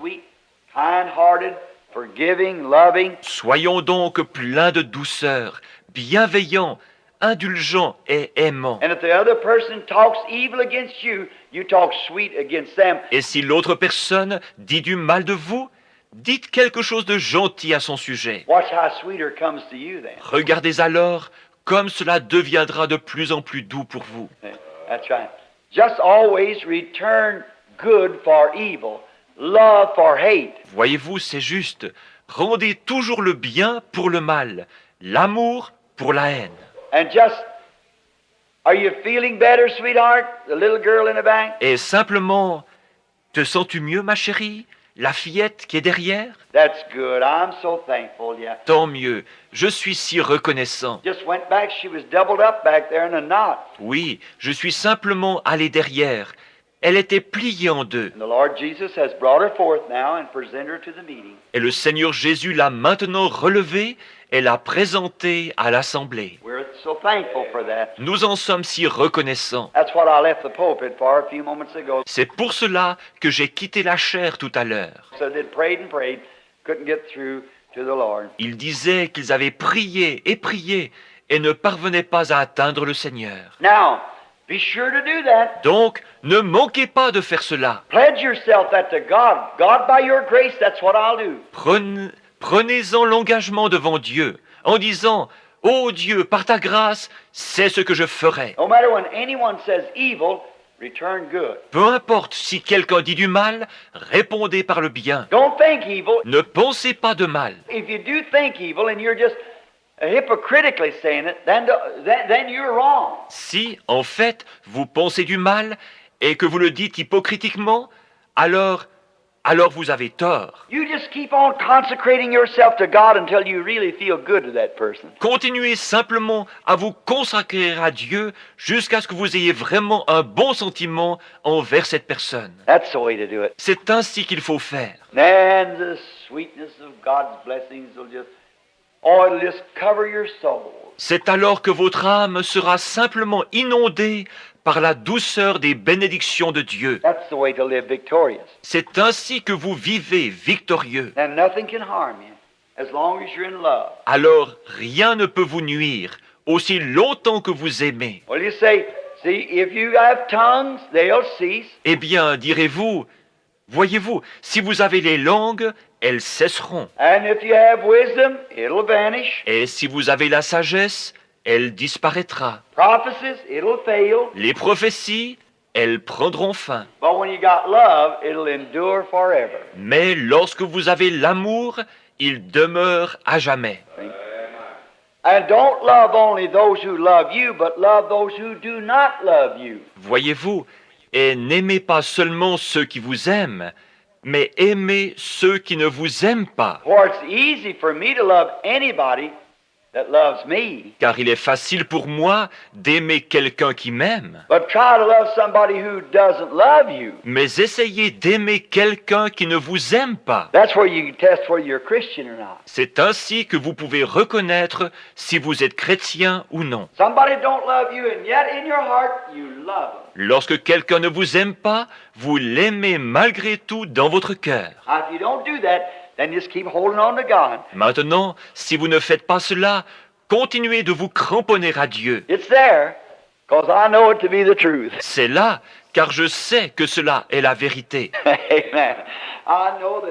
sweet, kind-hearted, forgiving, loving. Soyons donc pleins de douceur, bienveillants, indulgents et aimants. And if the other person talks evil against you, you talk sweet against them. Et si l'autre personne dit du mal de vous, dites quelque chose de gentil à son sujet. Watch how sweeter it comes to you then. Regardez alors comme cela deviendra de plus en plus doux pour vous. That's right. Just always return good for evil, love for hate. Voyez-vous, c'est juste. Rendez toujours le bien pour le mal, l'amour pour la haine. And just, are you feeling better, sweetheart? The little girl in the back? Et simplement, te sens-tu mieux, ma chérie? La fillette qui est derrière? That's good. I'm so thankful, yeah. Tant mieux, je suis si reconnaissant. Just went back. She was doubled up back there in a knot. Oui, je suis simplement allé derrière. Elle était pliée en deux. And the Lord Jesus has brought her forth now and presented her to the meeting. Et le Seigneur Jésus l'a maintenant relevée et l'a présentée à l'assemblée. We're so thankful for that. Nous en sommes si reconnaissants. That's what I left the pulpit for a few moments ago. C'est pour cela que j'ai quitté la chaire tout à l'heure. So they prayed and prayed, couldn't get through to the Lord. Ils disaient qu'ils avaient prié et ne parvenaient pas à atteindre le Seigneur. Now, be sure to do that. Donc, ne manquez pas de faire cela. Pledge yourself that to God. God, by your grace, that's what I'll do. Prenez-en l'engagement devant Dieu, en disant « Ô Dieu, par ta grâce, c'est ce que je ferai. No matter when anyone says evil, return good. » Peu importe si quelqu'un dit du mal, répondez par le bien. Don't think evil. Ne pensez pas de mal. If you do think evil and you're just hypocritically saying it, then you're wrong. Si, en fait, vous pensez du mal et que vous le dites hypocritiquement, alors vous avez tort. You just keep on consecrating yourself to God until you really feel good to that person. Continuez simplement à vous consacrer à Dieu jusqu'à ce que vous ayez vraiment un bon sentiment envers cette personne. That's the way to do it. C'est ainsi qu'il faut faire. And the sweetness of God's blessings will it'll just cover your soul. C'est alors que votre âme sera simplement inondée par la douceur des bénédictions de Dieu. That's the way to live victorious. C'est ainsi que vous vivez victorieux. And nothing can harm you as long as you're in love. Alors rien ne peut vous nuire aussi longtemps que vous aimez. Well, you say, see, if you have tongues, they'll cease. Eh bien, direz-vous, voyez-vous, si vous avez les langues, elles cesseront. And if you have wisdom, it'll vanish. Et si vous avez la sagesse, elle disparaîtra. Prophecies, it'll fail. Les prophéties, elles prendront fin. But when you got love, it'll endure forever. Mais lorsque vous avez l'amour, il demeure à jamais. And don't love only those who love you, but love those who do not love you. Voyez-vous, et n'aimez pas seulement ceux qui vous aiment, mais aimez ceux qui ne vous aiment pas. For it's easy for me to love anybody that loves me. Car il est facile pour moi d'aimer quelqu'un qui m'aime. But try to love somebody who doesn't love you. Mais essayez d'aimer quelqu'un qui ne vous aime pas. That's where you can test whether you're a Christian or not. C'est ainsi que vous pouvez reconnaître si vous êtes chrétien ou non. Somebody don't love you and yet in your heart you love them. Lorsque quelqu'un ne vous aime pas, vous l'aimez malgré tout dans votre cœur. Now, if you don't do that, then just keep holding on to God. Maintenant, si vous ne faites pas cela, continuez de vous cramponner à Dieu. It's there, because I know it to be the truth. C'est là, car je sais que cela est la vérité. Amen. I know that